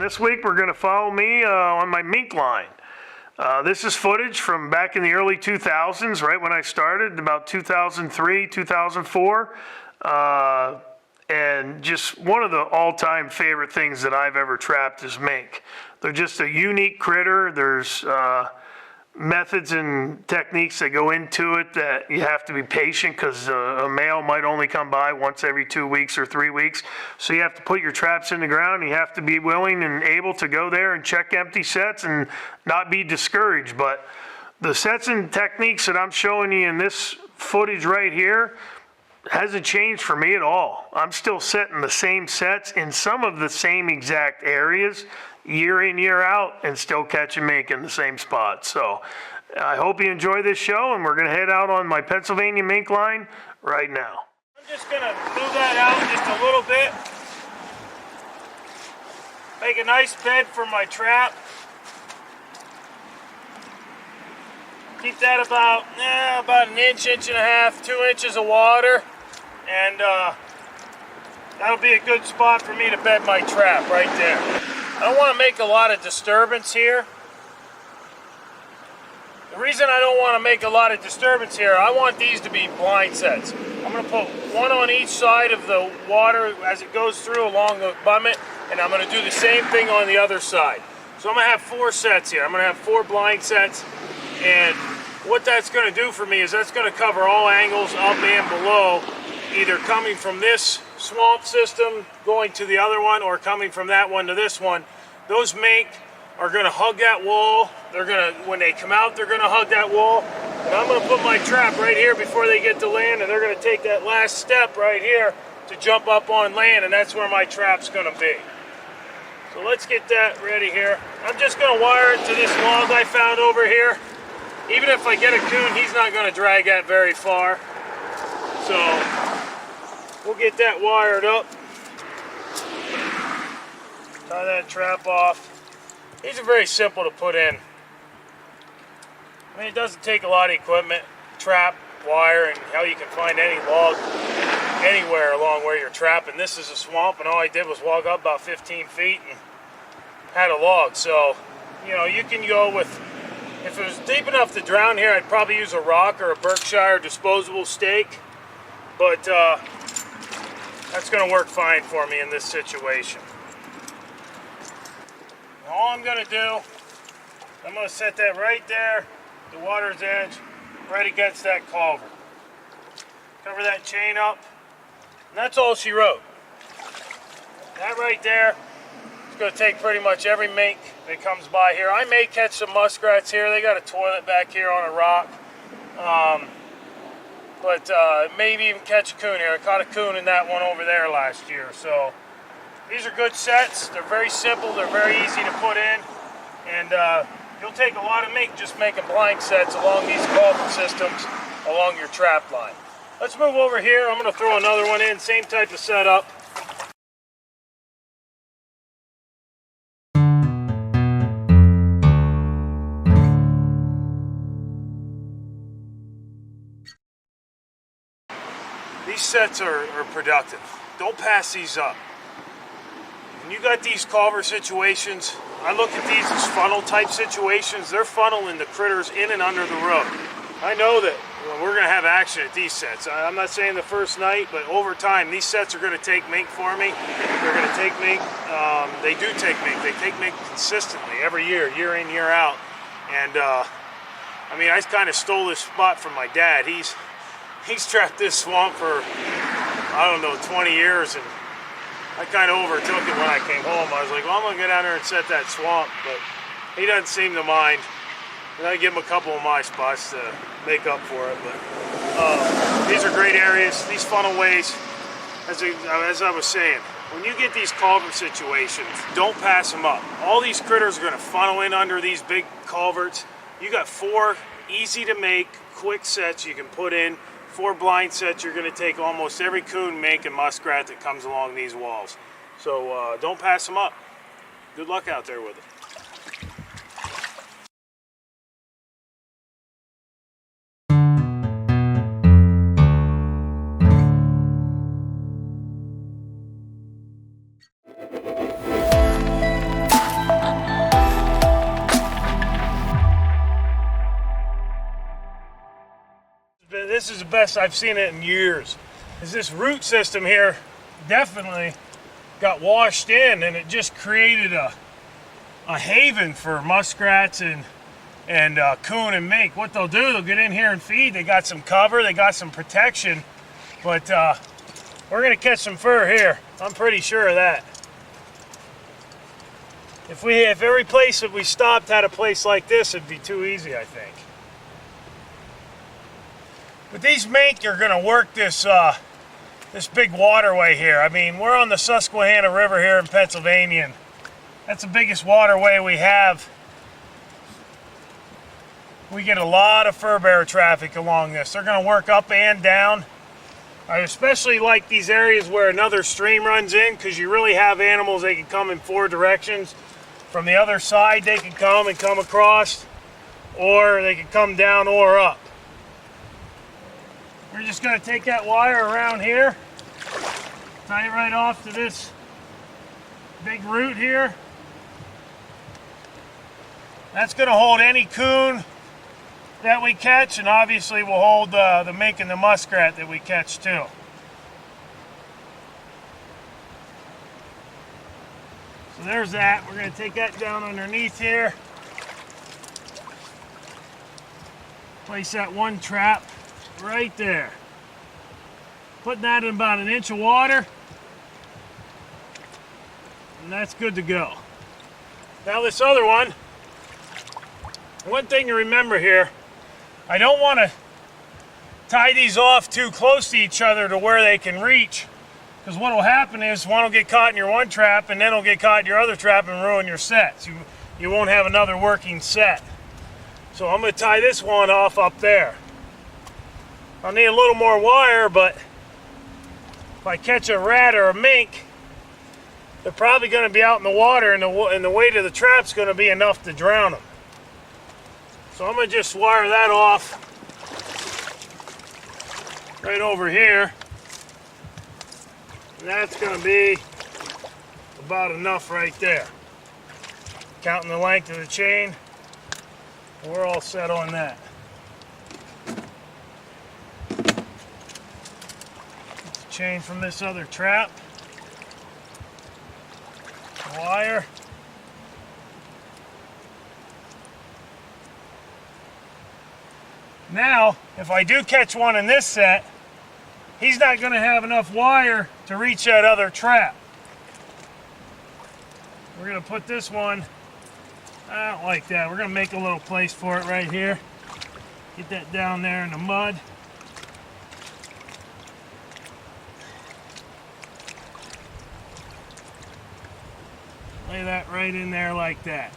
This week we're going to follow me on my mink line. This is footage from back in the early 2000s, right when I started, about 2003, 2004. And just one of the all-time favorite things that I've ever trapped is mink. They're just a unique critter. There's methods and techniques that go into it that you have to be patient because a male might only come by once every 2 weeks or 3 weeks. So you have to put your traps in the ground. And you have to be willing and able to go there and check empty sets and not be discouraged. But the sets and techniques that I'm showing you in this footage right here hasn't changed for me at all. I'm still setting the same sets in some of the same exact areas year in, year out, and still catching mink in the same spot. So I hope you enjoy this show, and we're going to head out on my Pennsylvania mink line right now. I'm just going to move that out just a little bit. Make a nice bed for my trap. Keep that about an inch, inch and a half, 2 inches of water, and that'll be a good spot for me to bed my trap right there. I don't want to make a lot of disturbance here. The reason I don't want to make a lot of disturbance here, I want these to be blind sets. I'm going to put one on each side of the water as it goes through along the bummet, and I'm going to do the same thing on the other side. So I'm going to have 4 sets here. I'm going to have 4 blind sets, and what that's going to do for me is that's going to cover all angles up and below, either coming from this swamp system going to the other one or coming from that one to this one. Those mink are going to hug that wall. They're going to, when they come out, they're going to hug that wall. And I'm going to put my trap right here before they get to land, and they're going to take that last step right here to jump up on land, and that's where my trap's going to be. So let's get that ready here. I'm just going to wire it to this log I found over here. Even if I get a coon, he's not going to drag that very far. So we'll get that wired up. Tie that trap off. These are very simple to put in. I mean, it doesn't take a lot of equipment. Trap, wire, and how you can find any log anywhere along where you're trapping. This is a swamp, and all I did was walk up about 15 feet and had a log. So, you know, you can go with, if it was deep enough to drown here, I'd probably use a rock or a Berkshire disposable stake. But that's going to work fine for me in this situation. All I'm going to do, I'm going to set that right there, the water's edge, right against that culvert. Cover that chain up, and that's all she wrote. That right there is going to take pretty much every mink that comes by here. I may catch some muskrats here. They got a toilet back here on a rock. But maybe even catch a coon here. I caught a coon in that one over there last year. So these are good sets. They're very simple. They're very easy to put in. And you'll take a lot of mink just making blind sets along these culvert systems along your trap line. Let's move over here. I'm going to throw another one in. Same type of setup. These sets are productive. Don't pass these up. When you got these culvert situations, I look at these as funnel type situations. They're funneling the critters in and under the road. I know that we're going to have action at these sets. I'm not saying the first night, but over time, these sets are going to take mink for me. They're going to take mink. They do take mink. They take mink consistently every year, year in, year out. And I mean, I kind of stole this spot from my dad. He's trapped this swamp for, I don't know, 20 years, and I kind of overtook it when I came home. I was like, well, I'm going to go down there and set that swamp, but he doesn't seem to mind. And I give him a couple of my spots to make up for it. But these are great areas. These funnel ways, as I was saying, when you get these culvert situations, don't pass them up. All these critters are going to funnel in under these big culverts. You got 4 easy to make, quick sets you can put in. 4 blind sets. You're going to take almost every coon, mink, and muskrat that comes along these walls. So don't pass them up. Good luck out there with it. this is the best I've seen it in years. Is this root system here definitely got washed in, and it just created a haven for muskrats and coon and mink. What they'll do, they'll get in here and feed. They got some cover, they got some protection, but we're gonna catch some fur here. I'm pretty sure of that. If every place that we stopped had a place like this, it'd be too easy, I think. But these mink are gonna work this this big waterway here. I mean, we're on the Susquehanna River here in Pennsylvania, and that's the biggest waterway we have. We get a lot of fur bearer traffic along this. They're gonna work up and down. I especially like these areas where another stream runs in, because you really have animals, they can come in 4 directions. From the other side they can come and come across, or they can come down or up. We're just going to take that wire around here, tie it right off to this big root here. That's going to hold any coon that we catch, and obviously we'll hold the mink and the muskrat that we catch too. So there's that. We're going to take that down underneath here. Place that one trap right there. Putting that in about 1 inch of water, and that's good to go. Now this other one thing to remember here, I don't want to tie these off too close to each other to where they can reach, because what will happen is one will get caught in your one trap, and then it'll get caught in your other trap and ruin your sets. You won't have another working set. So I'm going to tie this one off up there. I'll need a little more wire, but if I catch a rat or a mink, they're probably going to be out in the water, and the weight of the trap's going to be enough to drown them. So I'm going to just wire that off right over here. And that's going to be about enough right there. Counting the length of the chain, we're all set on that. Chain from this other trap, wire, now if I do catch one in this set, he's not going to have enough wire to reach that other trap. We're going to put this one, I don't like that, we're going to make a little place for it right here, get that down there in the mud. Lay that right in there like that.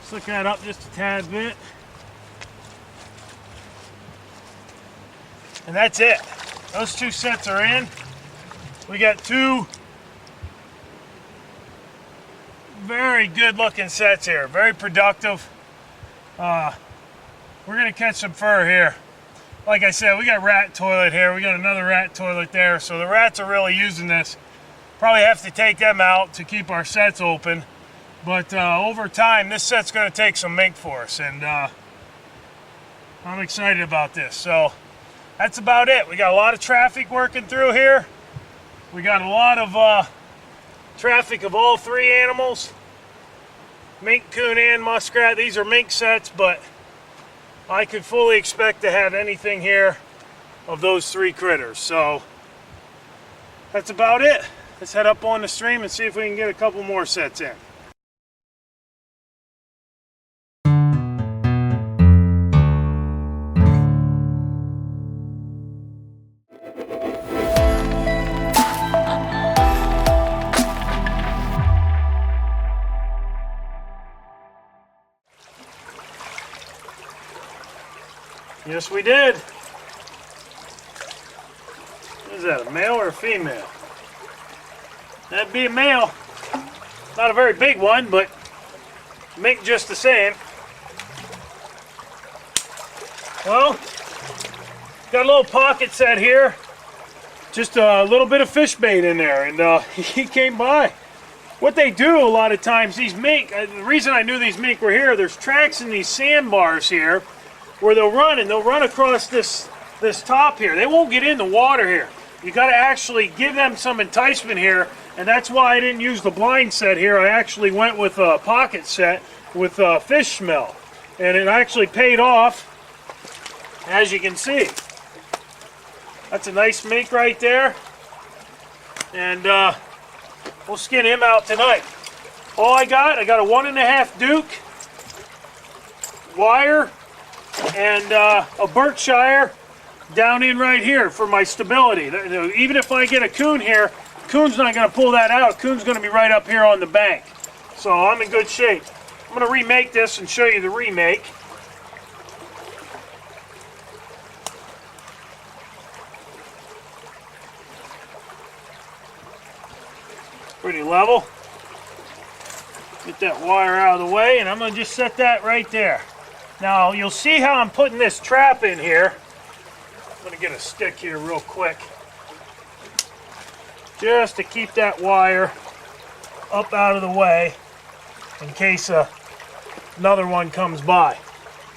Slick that up just a tad bit. And that's it. Those 2 sets are in. We got 2 very good looking sets here. Very productive. We're going to catch some fur here. Like I said, we got rat toilet here. We got another rat toilet there. So the rats are really using this. Probably have to take them out to keep our sets open, but over time this set's going to take some mink for us, and I'm excited about this. So that's about it. We got a lot of traffic working through here. We got a lot of traffic of all 3 animals, mink, coon, and muskrat. These are mink sets, but I could fully expect to have anything here of those 3 critters. So that's about it. Let's head up on the stream and see if we can get a couple more sets in. Yes, we did. Is that, a male or a female? That'd be a male. Not a very big one, but mink just the same. Well, got a little pocket set here. Just a little bit of fish bait in there, and he came by. What they do a lot of times, these mink, the reason I knew these mink were here, there's tracks in these sandbars here where they'll run, and they'll run across this top here. They won't get in the water here. You got to actually give them some enticement here, and that's why I didn't use the blind set here. I actually went with a pocket set with fish smell, and it actually paid off, as you can see. That's a nice mink right there, and we'll skin him out tonight. All I got a 1.5 Duke wire and a Berkshire down in right here for my stability. Even if I get a coon here, coon's not going to pull that out. Coon's going to be right up here on the bank. So I'm in good shape. I'm going to remake this and show you the remake. Pretty level. Get that wire out of the way, and I'm going to just set that right there. Now you'll see how I'm putting this trap in here. I'm going to get a stick here real quick, just to keep that wire up out of the way in case another one comes by.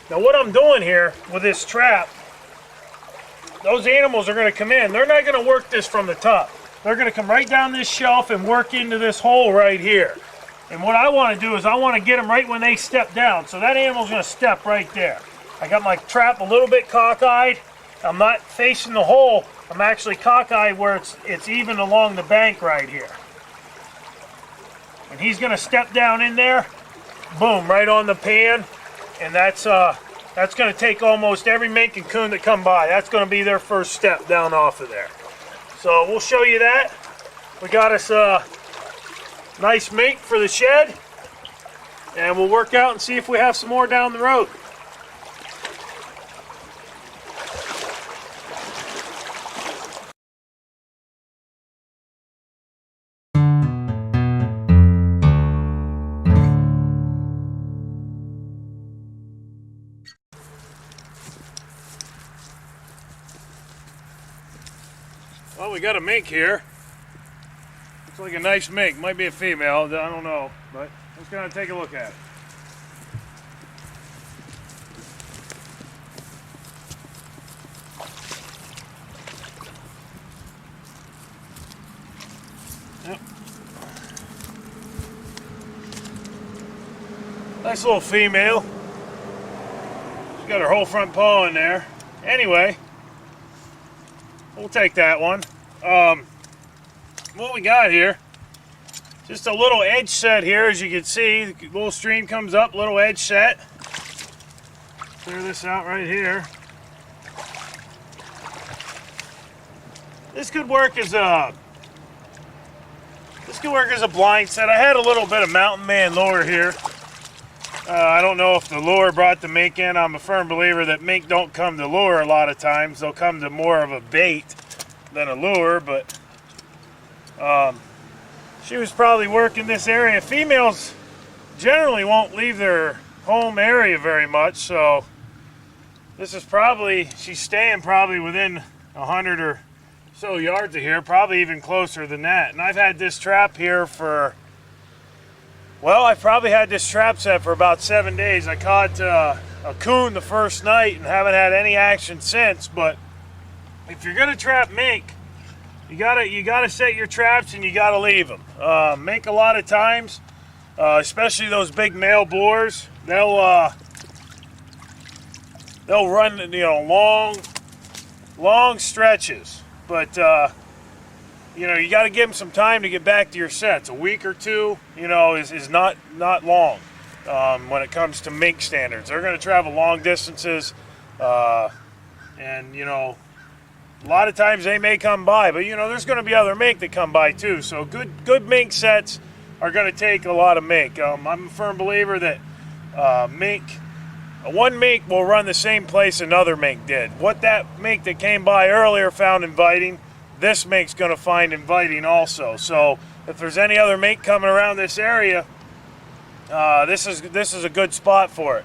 Now what I'm doing here with this trap, those animals are going to come in. They're not going to work this from the top. They're going to come right down this shelf and work into this hole right here. And what I want to do is I want to get them right when they step down. So that animal's going to step right there. I got my trap a little bit cockeyed. I'm not facing the hole. I'm actually cockeyed where it's even along the bank right here. And he's going to step down in there. Boom, right on the pan. And that's going to take almost every mink and coon that come by. That's going to be their first step down off of there. So we'll show you that. We got us a nice mink for the shed, and we'll work out and see if we have some more down the road. Well, we got a mink here. Looks like a nice mink. Might be a female. I don't know. But let's go and take a look at it. Yep. Nice little female. She's got her whole front paw in there. Anyway, we'll take that one. What we got here, just a little edge set here. As you can see, the little stream comes up, little edge set. Clear this out right here. This could work as a blind set. I had a little bit of mountain man lure here. I don't know if the lure brought the mink in. I'm a firm believer that mink don't come to lure a lot of times. They'll come to more of a bait than a lure, but she was probably working this area. Females generally won't leave their home area very much, so this is probably, she's staying probably within 100 or so yards of here, probably even closer than that. And I've had this trap here for, well, I've probably had this trap set for about 7 days. I caught a coon the first night and haven't had any action since. But if you're gonna trap mink, you gotta set your traps and you gotta leave them. Mink a lot of times, especially those big male boars, they'll run long stretches. But you got to give them some time to get back to your sets. A week or two, is not long when it comes to mink standards. They're going to travel long distances, and a lot of times they may come by, but there's going to be other mink that come by too. So good mink sets are going to take a lot of mink. I'm a firm believer that one mink will run the same place another mink did. What that mink that came by earlier found inviting, this mink's going to find inviting also. So if there's any other mink coming around this area, this is a good spot for it.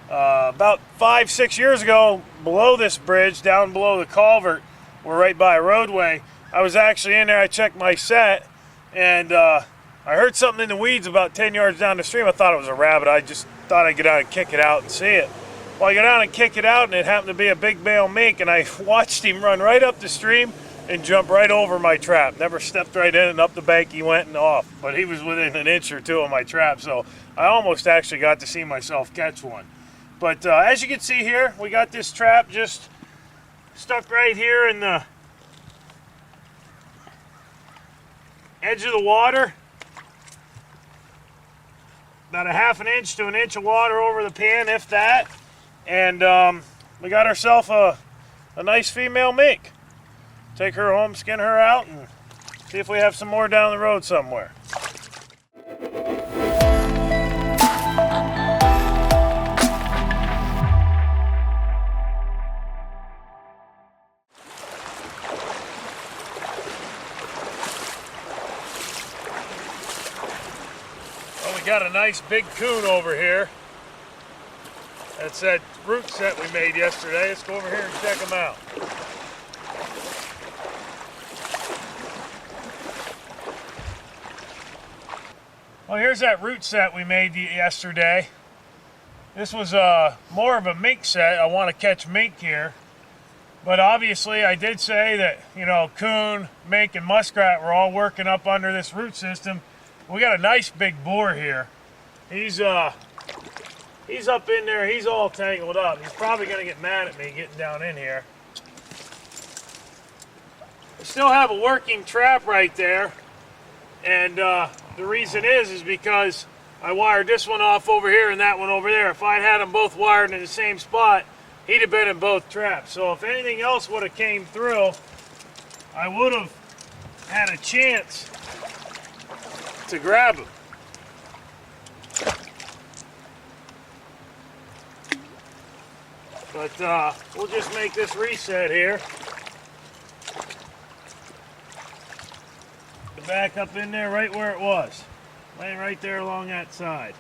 About 5-6 years ago, below this bridge, down below the culvert, we're right by a roadway, I was actually in there. I checked my set, and I heard something in the weeds about 10 yards down the stream. I thought it was a rabbit. I just thought I'd get out and kick it out and see it. Well, I go down and kick it out, and it happened to be a big male mink, and I watched him run right up the stream and jump right over my trap. Never stepped right in, and up the bank he went and off. But he was within an inch or two of my trap, so I almost actually got to see myself catch one. But as you can see here, we got this trap just stuck right here in the edge of the water. About a ½ an inch to an inch of water over the pan, if that. And we got ourselves a nice female mink. Take her home, skin her out, and see if we have some more down the road somewhere. Well, we got a nice big coon over here. That's that root set we made yesterday. Let's go over here and check them out. Well, here's that root set we made yesterday. This was more of a mink set. I want to catch mink here. But obviously I did say that, you know, coon, mink, and muskrat were all working up under this root system. We got a nice big boar here. He's up in there. He's all tangled up. He's probably going to get mad at me getting down in here. I still have a working trap right there. And the reason is because I wired this one off over here and that one over there. If I'd had them both wired in the same spot, he'd have been in both traps. So if anything else would have came through, I would have had a chance to grab him. But we'll just make this reset here. Back up in there right where it was. Laying right there along that side.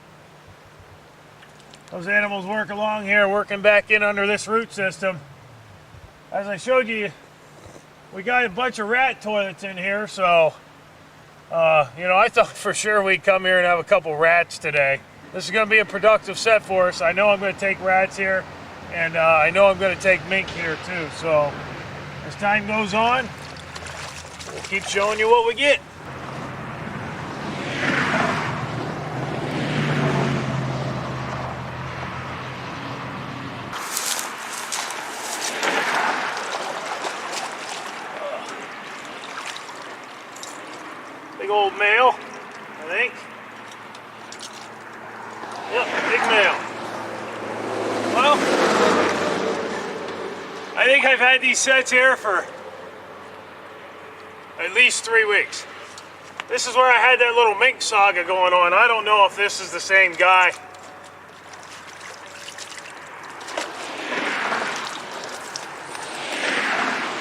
Those animals work along here, working back in under this root system. As I showed you, we got a bunch of rat toilets in here, so you know, I thought for sure we'd come here and have a couple rats today. This is going to be a productive set for us. I know I'm going to take rats here, and I know I'm going to take mink here too. So as time goes on, we'll keep showing you what we get. Big old male, I think. Yep, big male. Well, I think I've had these sets here for at least 3 weeks. This is where I had that little mink saga going on. I don't know if this is the same guy.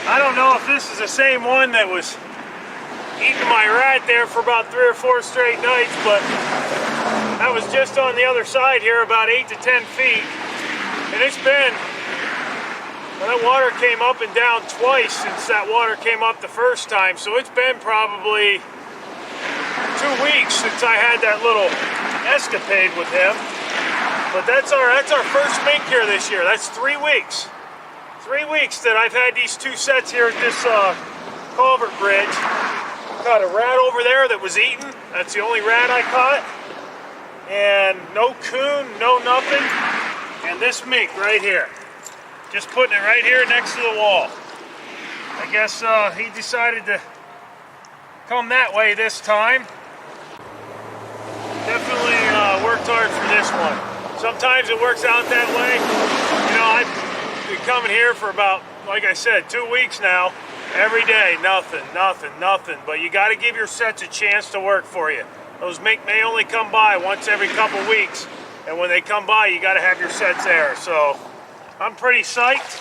I don't know if this is the same one that was eating my rat there for about 3 or 4 straight nights, but I was just on the other side here about 8 to 10 feet, and it's been, well, that water came up and down twice since that water came up the first time, so it's been probably 2 weeks since I had that little escapade with him. But that's our first mink here this year. That's 3 weeks. 3 weeks that I've had these 2 sets here at this Culvert bridge. Caught a rat over there that was eaten. That's the only rat I caught. And no coon, no nothing. And this mink right here. Just putting it right here next to the wall. I guess he decided to come that way this time. Definitely worked hard for this one. Sometimes it works out that way. You know, I've been coming here for about, like I said, 2 weeks now. Every day, nothing. But you got to give your sets a chance to work for you. Those mink may only come by once every couple weeks, and when they come by, you got to have your sets there. So I'm pretty psyched.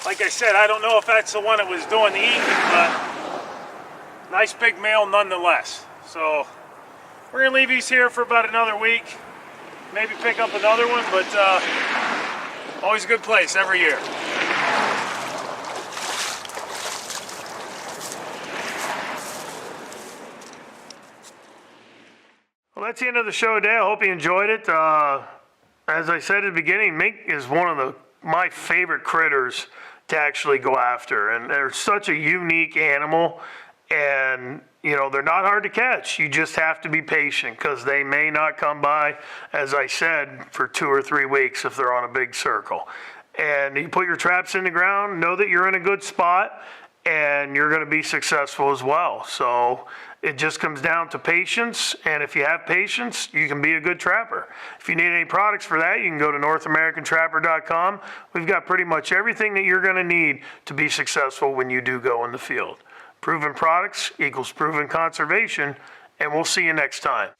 Like I said, I don't know if that's the one that was doing the eating, but nice big male nonetheless. So we're gonna leave these here for about another week. Maybe pick up another one, but always a good place every year. Well, that's the end of the show today. I hope you enjoyed it. I As I said at the beginning, mink is one of my favorite critters to actually go after, and they're such a unique animal, and you know, they're not hard to catch. You just have to be patient because they may not come by, as I said, for 2 or 3 weeks if they're on a big circle. And you put your traps in the ground, know that you're in a good spot, and you're going to be successful as well. So it just comes down to patience, and if you have patience, you can be a good trapper. If you need any products for that, you can go to NorthAmericanTrapper.com. We've got pretty much everything that you're going to need to be successful when you do go in the field. Proven products equals proven conservation, and we'll see you next time.